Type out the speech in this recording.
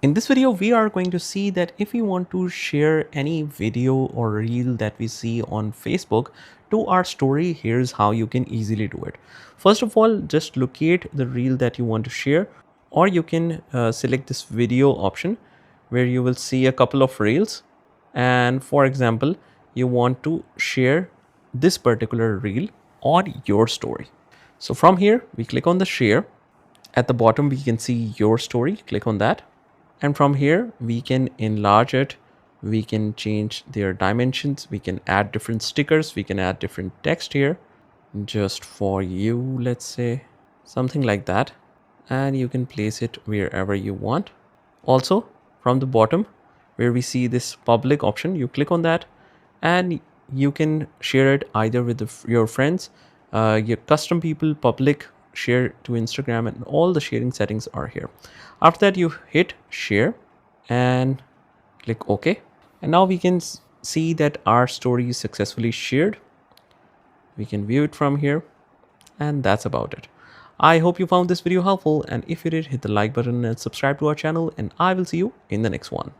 In this video, we are going to see that if we want to share any video or reel that we see on Facebook to our story, here's how you can easily do it. First of all, just locate the reel that you want to share, or you can select this video option where you will see a couple of reels. And for example, you want to share this particular reel on your story. So from here, we click on the share. At the bottom, we can see your story. Click on that. And from here, we can enlarge it. We can change their dimensions. We can add different stickers. We can add different text here just for you, let's say something like that. And you can place it wherever you want. Also, from the bottom where we see this public option, you click on that and you can share it either with your friends, your custom people, public, share to Instagram, and all the sharing settings are here. After that, you hit share and click OK. And now we can see that our story is successfully shared. We can view it from here, and that's about it. I hope you found this video helpful, and if you did, hit the like button and subscribe to our channel, and I will see you in the next one.